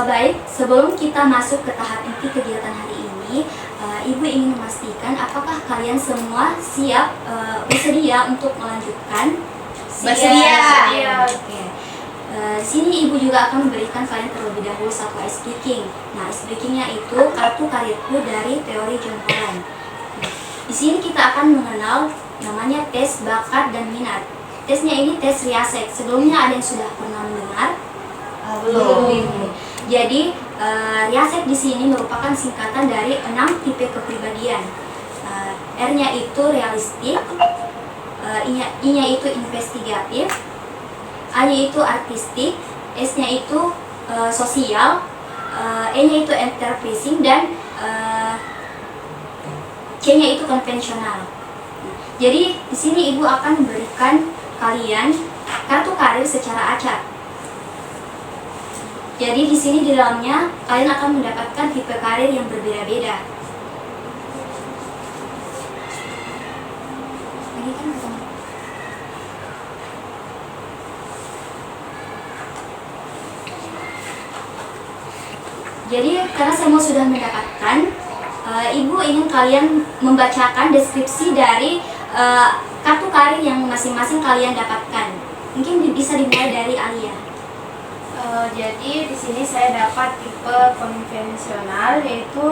Baik, sebelum kita masuk ke tahap inti kegiatan hari ini, Ibu ingin memastikan apakah kalian semua siap, bersedia untuk melanjutkan? Bersedia. Oke. Di sini Ibu juga akan memberikan kalian terlebih dahulu satu ice breaking. Nah, ice breakingnya itu kartu karirku dari teori John Holland. Di sini kita akan mengenal namanya tes bakat dan minat. Tesnya ini tes Riasek. Sebelumnya ada yang sudah pernah mendengar? Belum. Jadi Riasek di sini merupakan singkatan dari 6 tipe kepribadian. R-nya itu realistik, I-nya itu investigatif, A-nya itu artistik, S-nya itu sosial, E-nya itu enterprising, dan C-nya itu konvensional. Jadi di sini Ibu akan memberikan kalian kartu karir secara acak. Jadi di sini di dalamnya kalian akan mendapatkan tipe karir yang berbeda-beda. Jadi karena semua sudah mendapatkan, Ibu ingin kalian membacakan deskripsi dari kartu karir yang masing-masing kalian dapatkan. Mungkin bisa dimulai dari Alia. Jadi di sini saya dapat tipe konvensional, yaitu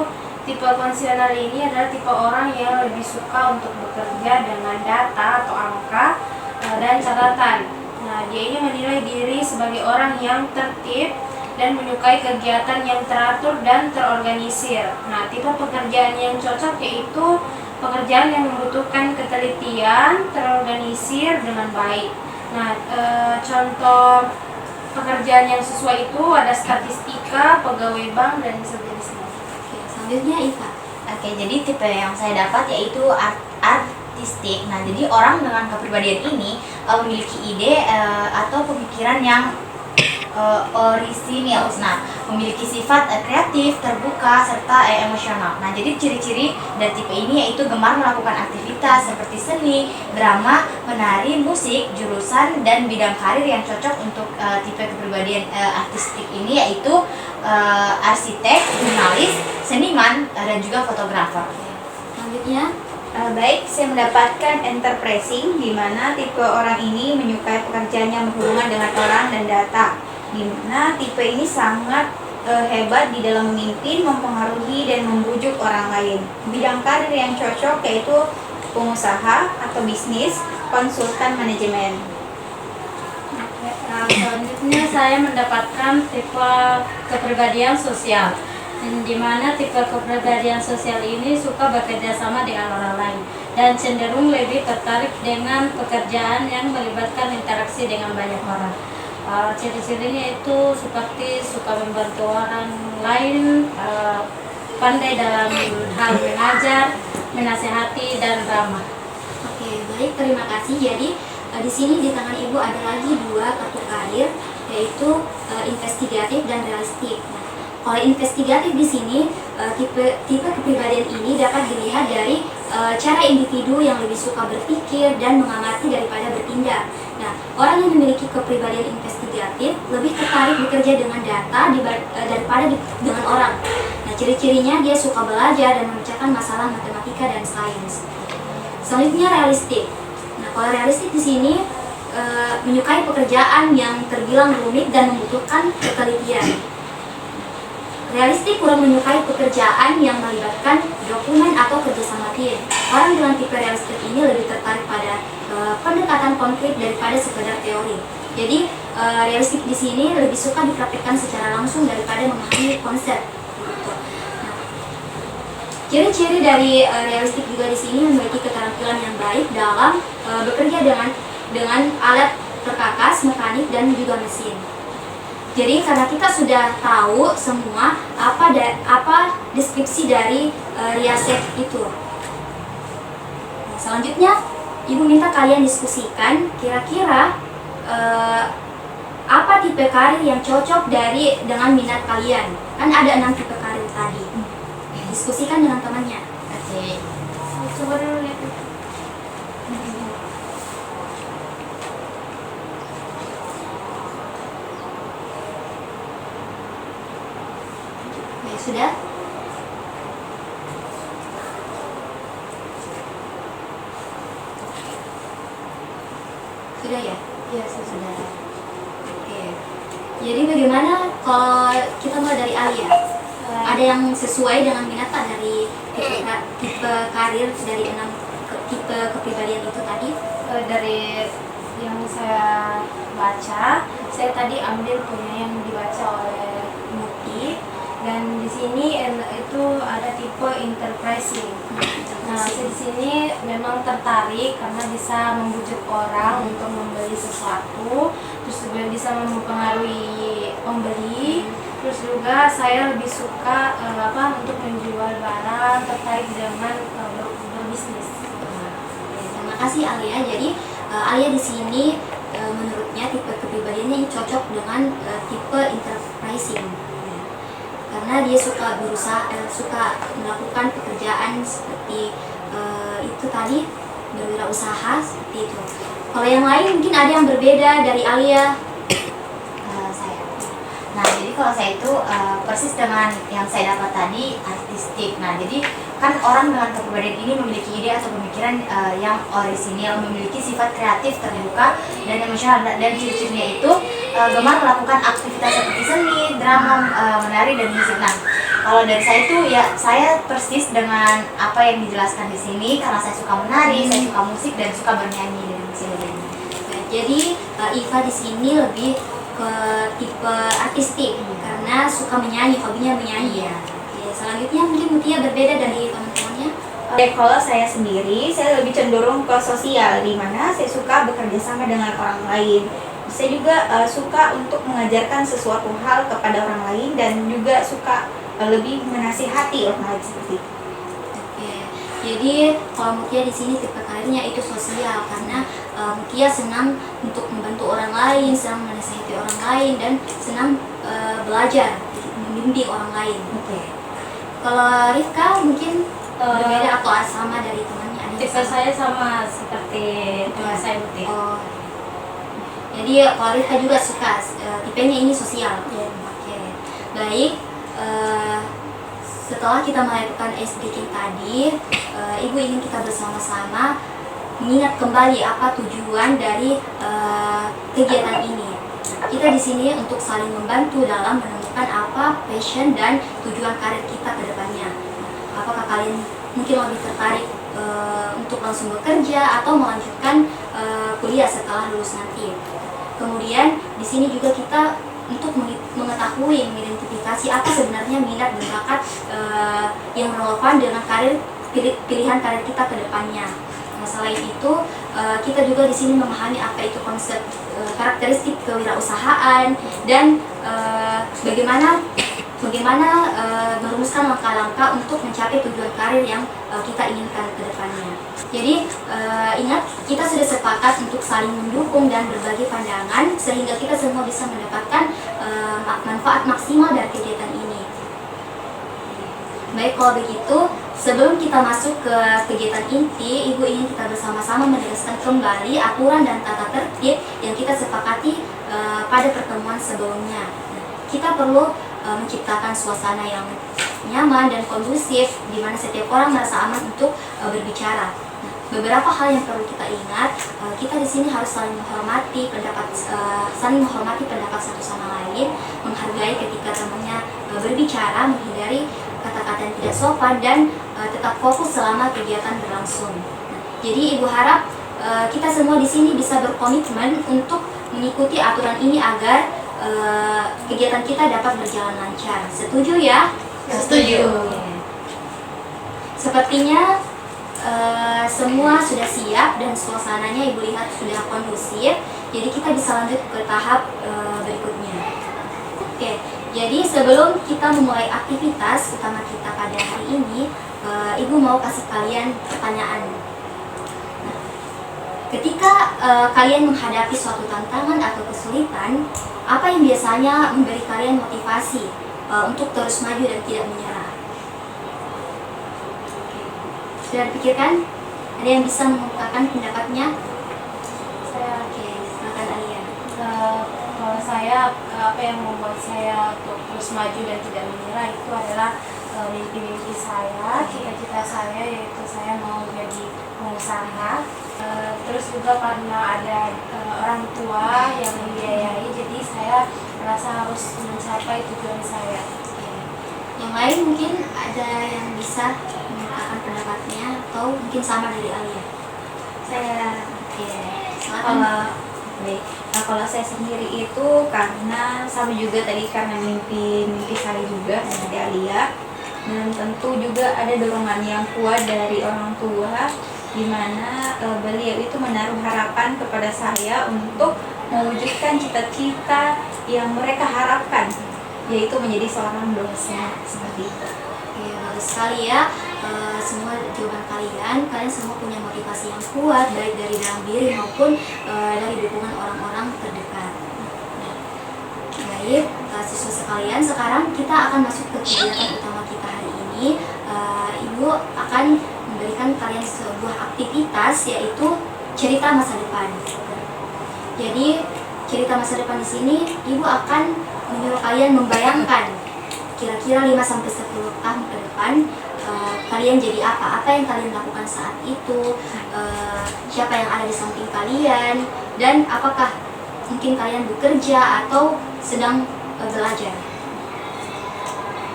tipe konvensional ini adalah tipe orang yang lebih suka untuk bekerja dengan data atau angka dan catatan. Nah, dia ini menilai diri sebagai orang yang tertib dan menyukai kegiatan yang teratur dan terorganisir. Nah, tipe pekerjaan yang cocok yaitu pekerjaan yang membutuhkan ketelitian, terorganisir dengan baik. Nah, contoh pekerjaan yang sesuai itu ada statistika, pegawai bank, dan sejenisnya. Oke, selanjutnya Iva. Oke, jadi tipe yang saya dapat yaitu artistik. Nah, jadi orang dengan kepribadian ini memiliki ide atau pemikiran yang orisinil. Nah, memiliki sifat kreatif, terbuka, serta emosional. Nah, jadi ciri-ciri dari tipe ini yaitu gemar melakukan aktivitas seperti seni, drama, menari, musik, jurusan, dan bidang karir yang cocok untuk tipe kepribadian artistik ini yaitu arsitek, jurnalis, seniman, dan juga fotografer. Selanjutnya, Baik, saya mendapatkan enterprising, di mana tipe orang ini menyukai pekerjaan yang berhubungan dengan orang dan data, di mana tipe ini sangat hebat di dalam memimpin, mempengaruhi, dan membujuk orang lain. Bidang karir yang cocok yaitu pengusaha atau bisnis, konsultan manajemen. Nah, selanjutnya saya mendapatkan tipe kepribadian sosial, di mana tipe kepribadian sosial ini suka bekerja sama dengan orang lain dan cenderung lebih tertarik dengan pekerjaan yang melibatkan interaksi dengan banyak orang. Ciri-cirinya itu seperti suka membantu orang lain, pandai dalam hal mengajar, menasehati, dan ramah. oke, baik, terima kasih. Jadi di sini di tangan Ibu ada lagi 2 kartu karir, yaitu investigatif dan realistik. Nah, kalau investigatif di sini tipe kepribadian ini dapat dilihat dari cara individu yang lebih suka berpikir dan mengamati daripada bertindak. Nah, orang yang memiliki kepribadian investigatif lebih tertarik bekerja dengan data daripada dengan orang. Nah, ciri-cirinya dia suka belajar dan memecahkan masalah matematika dan sains. Selanjutnya realistik. Nah, kalau realistik di sini menyukai pekerjaan yang terbilang rumit dan membutuhkan ketelitian. Realistik kurang menyukai pekerjaan yang melibatkan dokumen atau kerjasama tim. Orang dengan tipe realistik ini lebih tertarik pada pendekatan konkret daripada sekedar teori. Jadi realistik di sini lebih suka dipraktikkan secara langsung daripada memahami konsep. Gitu. Nah, ciri-ciri dari realistik juga di sini memiliki keterampilan yang baik dalam bekerja dengan alat perkakas, mekanik, dan juga mesin. Jadi karena kita sudah tahu semua apa deskripsi dari Riasek itu. Nah, selanjutnya Ibu minta kalian diskusikan kira-kira apa tipe karir yang cocok dengan minat kalian. Kan ada 6 tipe karir tadi. Diskusikan dengan temannya. Oke. Coba dulu lihat. sudah? Sudah ya? Iya, sudah. Oke. Jadi bagaimana kalau kita mulai dari Alia? Ada yang sesuai dengan minat tak dari tipe karir dari 6 tipe kepribadian itu tadi? Dari yang saya baca, saya tadi ambil punya yang dibaca oleh Muti, dan di sini itu ada tipe enterprising. Nah, saya di sini memang tertarik karena bisa membujuk orang untuk membeli sesuatu, terus juga bisa mempengaruhi pembeli. Terus juga saya lebih suka untuk menjual barang, tertarik dengan berbisnis. Terima kasih Alia. Jadi Alia di sini menurutnya tipe kepribadiannya ini cocok dengan tipe enterprising. Karena dia suka berusaha, suka melakukan pekerjaan seperti itu tadi, berwirausaha seperti itu. Kalau yang lain mungkin ada yang berbeda dari Alia. Saya. Nah, jadi kalau saya itu persis dengan yang saya dapat tadi, artistik. Nah, jadi kan orang dengan kepribadian ini memiliki ide atau pemikiran yang orisinil, memiliki sifat kreatif, terbuka, dan emosional, dan ciri-cirinya itu gemar melakukan aktivitas seperti seni, drama, menari, dan musik. Nah, kalau dari saya itu ya saya persis dengan apa yang dijelaskan di sini karena saya suka menari, saya suka musik, dan suka bernyanyi dan sebagainya. Jadi Iva di sini lebih ke tipe artistik karena suka menyanyi, hobinya menyanyi ya. Oke, selanjutnya mungkin Mutia berbeda dari teman-temannya. Kalau saya sendiri, saya lebih cenderung ke sosial, di mana saya suka bekerja sama dengan orang lain. Saya juga suka untuk mengajarkan sesuatu hal kepada orang lain, dan juga suka lebih menasihati orang lain seperti itu. Oke, jadi kalau Mutia di sini tipe karirnya itu sosial karena Mutia senang untuk membantu orang lain, senang menasihati orang lain, dan senang belajar, membimbing orang lain. Oke. Kalau Rifka mungkin berbeda atau sama dari temannya? Ada yang Tipe sama? saya sama seperti teman saya Muti. Oh, jadi kalau Rifka juga suka tipenya ini sosial. Iya. Oke, baik. Setelah kita melakukan ice breaking tadi, Ibu ingin kita bersama-sama mengingat kembali apa tujuan dari kegiatan ini. Kita di sini untuk saling membantu dalam menemukan apa passion dan tujuan karir kita ke depannya. Apakah kalian mungkin lebih tertarik untuk langsung bekerja atau melanjutkan kuliah setelah lulus nanti. Kemudian di sini juga kita untuk mengetahui, mengidentifikasi apa sebenarnya minat dan bakat yang relevan dengan pilihan karir kita ke depannya. Nah, selain itu kita juga di sini memahami apa itu konsep karakteristik kewirausahaan dan bagaimana merumuskan langkah-langkah untuk mencapai tujuan karir yang kita inginkan ke depannya. Jadi ingat, kita sudah sepakat untuk saling mendukung dan berbagi pandangan sehingga kita semua bisa mendapatkan manfaat maksimal dari kegiatan ini. Baik, kalau begitu, sebelum kita masuk ke kegiatan inti, Ibu ingin kita bersama-sama menegaskan kembali aturan dan tata tertib yang kita sepakati pada pertemuan sebelumnya. Kita perlu menciptakan suasana yang nyaman dan kondusif di mana setiap orang merasa aman untuk berbicara. Nah, beberapa hal yang perlu kita ingat, kita di sini harus saling menghormati pendapat satu sama lain, menghargai ketika temannya berbicara, menghindari kata-kata yang tidak sopan, dan tetap fokus selama kegiatan berlangsung. Nah, jadi Ibu harap kita semua di sini bisa berkomitmen untuk mengikuti aturan ini agar kegiatan kita dapat berjalan lancar. Setuju ya? Setuju. Sepertinya semua sudah siap dan suasananya Ibu lihat sudah kondusif. Jadi kita bisa lanjut ke tahap berikutnya. Oke, jadi sebelum kita memulai aktivitas utama kita pada hari ini, Ibu mau kasih kalian pertanyaan. Nah, ketika kalian menghadapi suatu tantangan atau kesulitan, apa yang biasanya memberi kalian motivasi untuk terus maju dan tidak menyerah? Sudah dipikirkan? Ada yang bisa mengungkapkan pendapatnya? Saya Oke, silakan Alia. kalau saya apa yang membuat saya untuk terus maju dan tidak menyerah itu adalah mimpi-mimpi saya, cita-cita saya, yaitu saya mau jadi pengusaha. Terus juga karena ada orang tua yang membiayai, jadi saya merasa harus mencapai tujuan saya. Yang lain mungkin ada yang bisa mengungkapkan pendapatnya atau mungkin sama dari Alia. Saya Oke, silakan. kalau baik. Nah, kalau saya sendiri itu karena sama juga tadi karena mimpi saya juga seperti Alia, dan tentu juga ada dorongan yang kuat dari orang tua di mana beliau itu menaruh harapan kepada saya untuk mewujudkan cita-cita yang mereka harapkan, yaitu menjadi seorang dosen seperti itu. Oke, bagus sekali ya. Semua jawaban kalian semua punya motivasi yang kuat baik dari dalam diri maupun dari dukungan orang-orang terdekat. Baik, siswa sekalian, sekarang kita akan masuk ke kegiatan utama kita hari ini. Ibu akan memberikan kalian sebuah aktivitas, yaitu cerita masa depan. Jadi cerita masa depan di sini, ibu akan menyuruh kalian membayangkan kira-kira 5-10 tahun ke depan kalian jadi apa yang kalian lakukan saat itu, siapa yang ada di samping kalian, dan apakah mungkin kalian bekerja atau sedang belajar.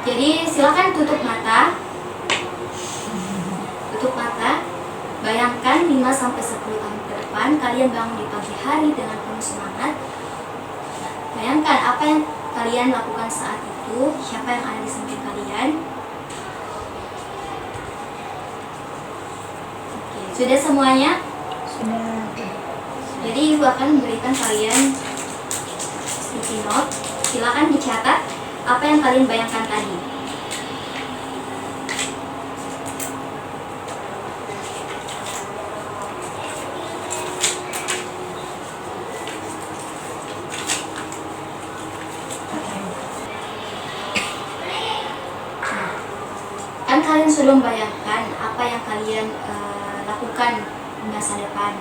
Jadi silakan tutup mata, bayangkan 5-10 tahun ke depan kalian bangun di pagi hari dengan penuh semangat. Bayangkan apa yang kalian lakukan saat itu, siapa yang ada di samping kalian. Sudah semuanya? Sudah. Jadi ibu akan memberikan kalian sticky note. Silakan dicatat apa yang kalian bayangkan tadi. Kan kalian sudah membayangkan apa yang kalian lakukan di masa depan.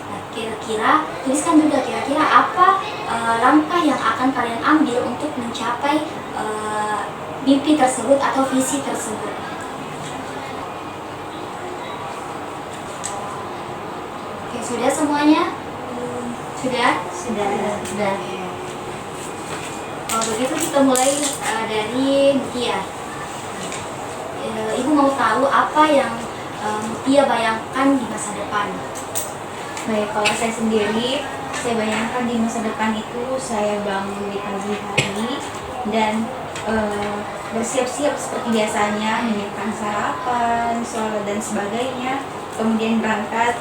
Nah, kira-kira tuliskan juga kira-kira apa langkah yang akan kalian ambil untuk mencapai mimpi tersebut atau visi tersebut. Oke, sudah semuanya? Sudah? Sudah. Kalau begitu kita mulai dari Mutia. Ibu mau tahu apa yang Mutia bayangkan di masa depan. Baik, kalau saya sendiri, saya bayangkan di masa depan itu saya bangun di pagi hari dan bersiap-siap seperti biasanya, menyiapkan sarapan, sholat dan sebagainya, kemudian berangkat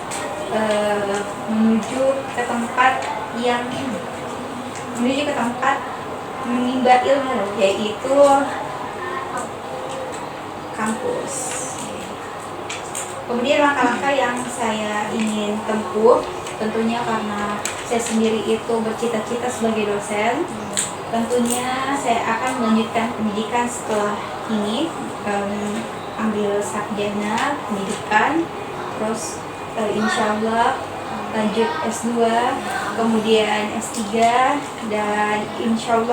menuju ke tempat menimba ilmu, yaitu kampus. Kemudian langkah-langkah yang saya ingin tempuh, tentunya karena saya sendiri itu bercita-cita sebagai dosen, tentunya saya akan melanjutkan pendidikan setelah ini, ambil sarjana pendidikan, terus insya Allah lanjut S2, kemudian S3, dan insya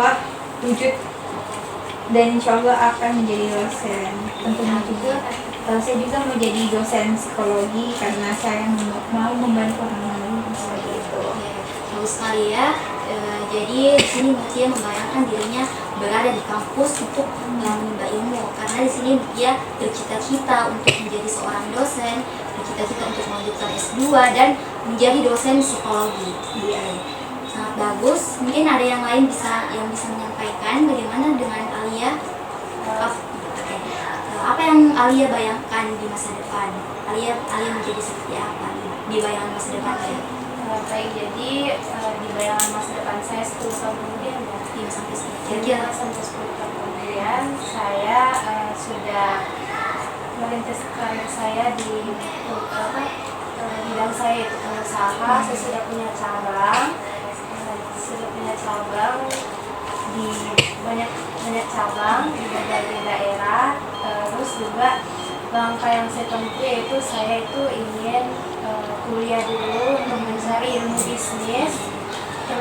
Allah akan menjadi dosen. Tentunya juga saya juga mau jadi dosen psikologi karena saya mau membantu orang lain seperti itu. Bagus sekali ya. Jadi di sini Mutia membayangkan dirinya berada di kampus untuk menimba ilmu, karena di sini dia bercita-cita untuk menjadi seorang dosen, bercita-cita untuk melanjutkan S2 dan menjadi dosen psikologi. Sangat bagus. Mungkin ada yang lain yang bisa menyampaikan bagaimana dengan Alia? Apa yang Alia bayangkan di masa depan? Alia menjadi seperti apa di bayangan masa depannya? Baik, jadi di bayangan masa depan saya 10 tahun kemudian ya, 5 sampai 10 tahun kemudian saya sudah merintis karir saya di bidang saya, yaitu pengusaha. Saya sudah punya cabang di banyak cabang di berbagai daerah. Terus juga langkah yang saya tempuh yaitu saya itu ingin kuliah dulu untuk mencari ilmu bisnis,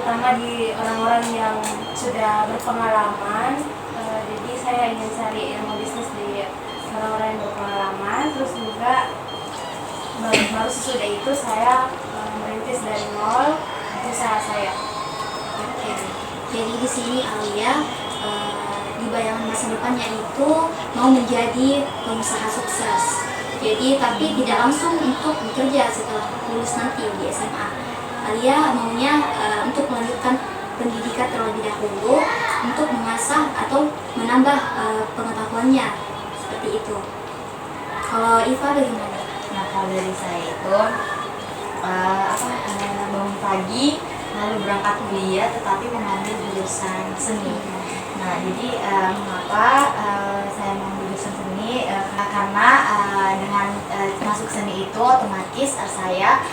terutama di orang-orang yang sudah berpengalaman. Jadi saya ingin cari ilmu bisnis di orang-orang yang berpengalaman. Terus juga baru sesudah itu saya merintis dari nol usaha saya. Oke. Jadi di sini Alia di bayangan masa depannya itu mau menjadi pengusaha sukses. Jadi tapi tidak langsung untuk bekerja setelah lulus nanti di SMA. Alia maunya untuk melanjutkan pendidikan terlebih dahulu untuk mengasah atau menambah pengetahuannya seperti itu. Kalau Iva bagaimana? Nah, kalau dari saya itu bangun pagi lalu berangkat kuliah tetapi mengambil jurusan seni. Nah, jadi mengapa saya mengambil jurusan seni? Karena dengan masuk seni itu otomatis saya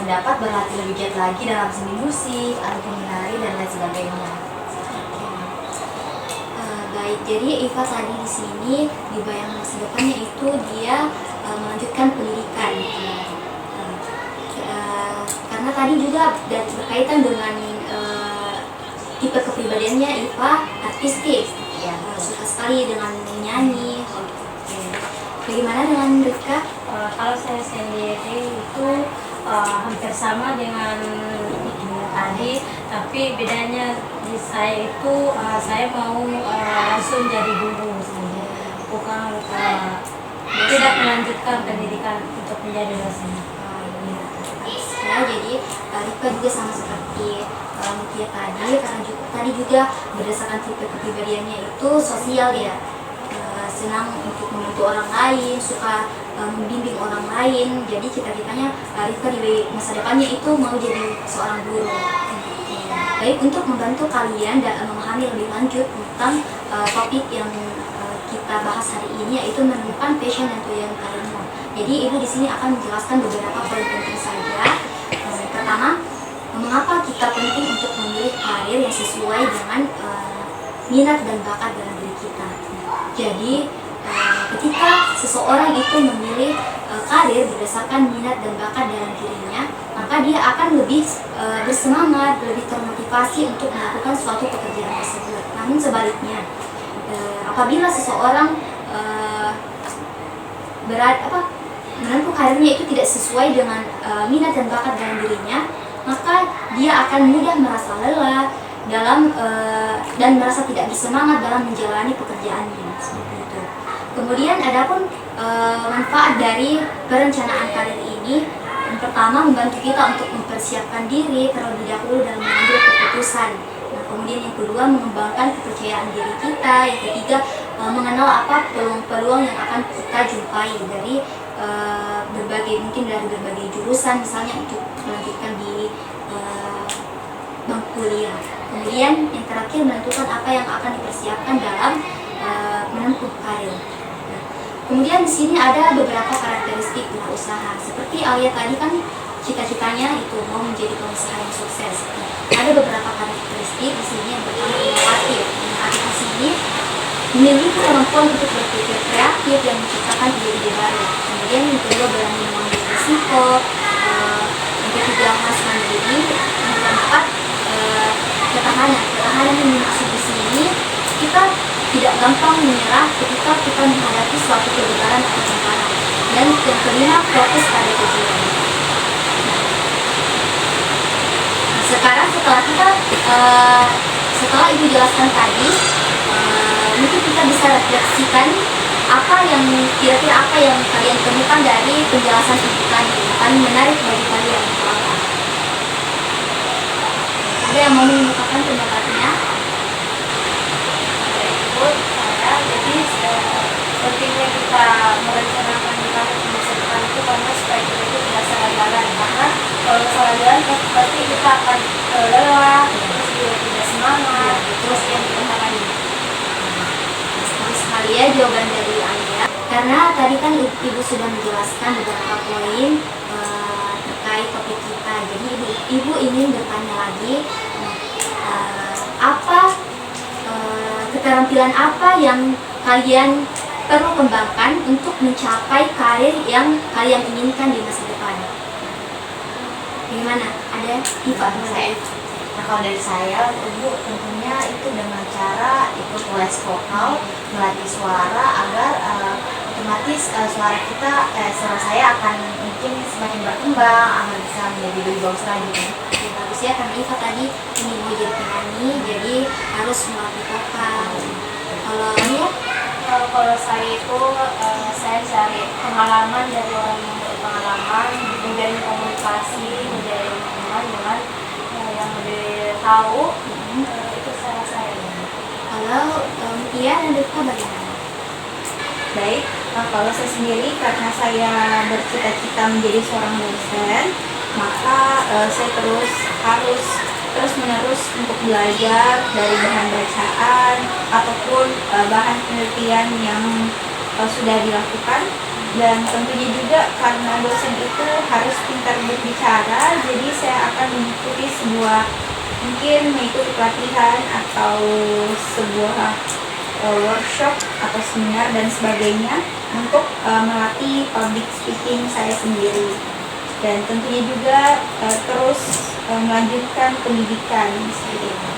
dapat berlatih lebih giat lagi dalam seni musik ataupun menari dan lain sebagainya. Baik, jadi Iva tadi di sini di bayangan masa depannya itu dia melanjutkan pendidikan. Karena tadi juga berkaitan dengan tipe kepribadiannya Iva artistik, Ya, suka sekali dengan menyanyi. Oke. Bagaimana dengan Rika? Kalau saya sendiri itu hampir sama dengan tadi, tapi bedanya di saya itu saya mau langsung jadi guru saja, bukan tidak melanjutkan pendidikan untuk menjadi dosen. Ya, jadi Rika juga sama seperti Mutia tadi, karena tadi juga berdasarkan tipe kepribadiannya itu sosial ya, senang untuk membantu orang lain, suka membimbing orang lain. Jadi cita-citanya Rika di masa depannya itu mau jadi seorang guru. Baik, untuk membantu kalian dan memahami lebih lanjut tentang topik yang kita bahas hari ini, yaitu menemukan passion dan tujuan karirmu. Jadi ibu di sini akan menjelaskan beberapa poin penting saja. Pertama, mengapa kita penting untuk memilih karir yang sesuai dengan minat dan bakat dalam diri kita. Jadi ketika seseorang itu memilih karir berdasarkan minat dan bakat dalam dirinya, maka dia akan lebih bersemangat, lebih termotivasi untuk melakukan suatu pekerjaan tersebut. Namun sebaliknya, apabila seseorang menempuh karirnya itu tidak sesuai dengan minat dan bakat dalam dirinya, maka dia akan mudah merasa lelah dan merasa tidak bersemangat dalam menjalani pekerjaannya seperti itu. Kemudian adapun manfaat dari perencanaan karir ini, yang pertama membantu kita untuk mempersiapkan diri terlebih dahulu dalam mengambil keputusan. Nah, kemudian yang kedua mengembangkan kepercayaan diri kita. Yang ketiga mengenal apa peluang-peluang yang akan kita jumpai dari mungkin dari berbagai jurusan, misalnya untuk melanjutkan di bangku kuliah. Kemudian yang terakhir menentukan apa yang akan dipersiapkan dalam menempuh karir. Nah, kemudian di sini ada beberapa karakteristik wirausaha. Seperti Alia tadi kan cita-citanya itu mau menjadi pengusaha yang sukses. Nah, ada beberapa karakteristik di sini. Yang pertama inovatif. Inovatif di sini memiliki kemampuan untuk berpikir kreatif dan menciptakan ide-ide baru. Kemudian yang kedua berani mengambil risiko. Yang ketiga harus mandiri. Yang keempat ketahanan. Ketahanan yang dimaksud di sini kita tidak gampang menyerah ketika kita menghadapi suatu kegagalan atau tantangan. Dan yang kelima fokus pada tujuan. Sekarang setelah ibu jelaskan tadi, mungkin kita bisa refleksikan kira-kira apa yang kalian temukan dari penjelasan ibu tadi yang paling menarik bagi kalian. Ada yang mau mengungkapkan pendapatnya? Jadi pentingnya kita merencanakan karir masa depan itu karena supaya kita itu tidak salah jalan. Karena kalau salah jalan pasti kita akan lelah, terus juga tidak semangat, terus yang dikatakan Sekali ya jawaban dari Anda. Karena tadi kan ibu sudah menjelaskan beberapa poin terkait topik kita. Jadi ibu ingin bertanya lagi, keterampilan apa yang kalian perlu kembangkan untuk mencapai karir yang kalian inginkan di masa depan? Gimana? Ada Iva? Saya. Nah, Kalau dari saya, Ibu tentunya itu dengan cara ikut les vokal, melatih suara agar otomatis suara saya akan mungkin semakin berkembang, agar bisa menjadi lebih bagus lagi. Ya, bagus ya, karena Iva tadi ini mau jadi penyanyi, jadi harus melatih vokal. Kalau ya, Kalau saya itu saya cari pengalaman dari orang yang berpengalaman, menjalin komunikasi, menjalin hubungan dengan yang lebih tahu. Itu cara saya. kalau Tia dan Rifka bagaimana? Baik, kalau saya sendiri karena saya bercita-cita menjadi seorang dosen, maka saya harus terus-menerus untuk belajar dari bahan bacaan ataupun bahan penelitian yang sudah dilakukan. Dan tentunya juga karena dosen itu harus pintar berbicara, jadi saya akan mengikuti pelatihan atau sebuah workshop atau seminar dan sebagainya untuk melatih public speaking saya sendiri. Dan tentunya juga terus melanjutkan pendidikan seperti itu.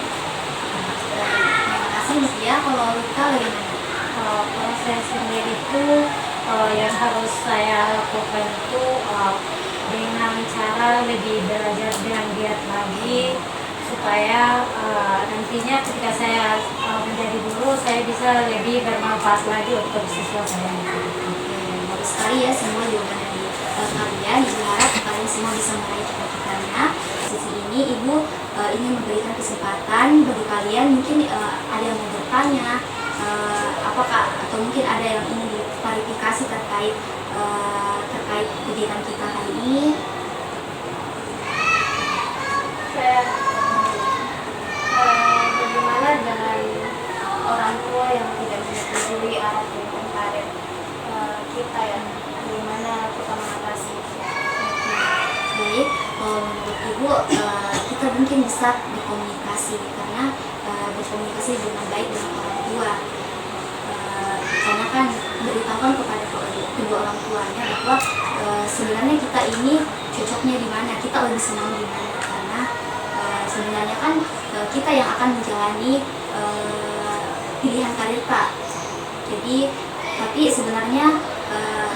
Terima kasih Mbak Tia. Kalau Rifka bagaimana? Kalau saya sendiri itu yang harus saya lakukan itu dengan cara lebih belajar dengan giat lagi supaya nantinya ketika saya menjadi guru saya bisa lebih bermanfaat lagi untuk siswa saya. Bagus sekali ya semua jawaban dari kalian. Ibu harap kalian semua bisa meraih cita-citanya. Sisi ini Ibu ingin memberikan kesempatan bagi kalian, mungkin ada yang mau bertanya, apakah atau mungkin ada yang ingin diklarifikasi terkait kegiatan kita hari ini. Saya bagaimana dengan orang tua yang tidak menyetujui arah pendidikan karir kita ya, bagaimana kita mengatasi? Baik, kalau menurut Ibu kita mungkin bisa berkomunikasi karena berkomunikasi dengan baik dengan orang tua. Karena kan beritahukan kepada kedua orang tuanya bahwa sebenarnya kita ini cocoknya di mana, kita lebih senang di mana, karena sebenarnya kan kita yang akan menjalani pilihan karir Pak. Jadi tapi sebenarnya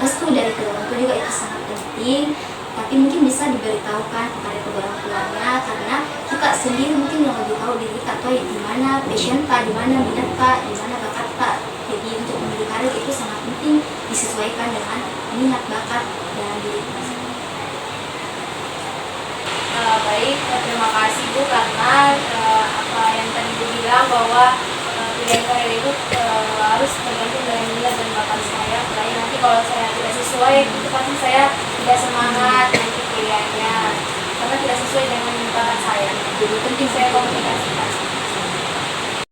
restu dari kedua orang tua juga itu sangat penting, tapi mungkin bisa diberitahukan kepada kedua orang tuanya karena kita sendiri mungkin yang lebih tahu diri kita tuh di mana passion Pak, di mana minat Pak, di mana bakat Pak. Jadi untuk memilih karir itu sangat penting disesuaikan dengan minat bakat dalam diri kita. Baik, terima kasih Bu karena apa yang tadi Bu bilang bahwa pilihan karir itu harus tergantung dari minat dan bakat saya. Karena nanti kalau saya tidak sesuai itu pasti saya tidak semangat nanti pilihannya karena tidak sesuai dengan bakat saya. Jadi penting saya komunikasi.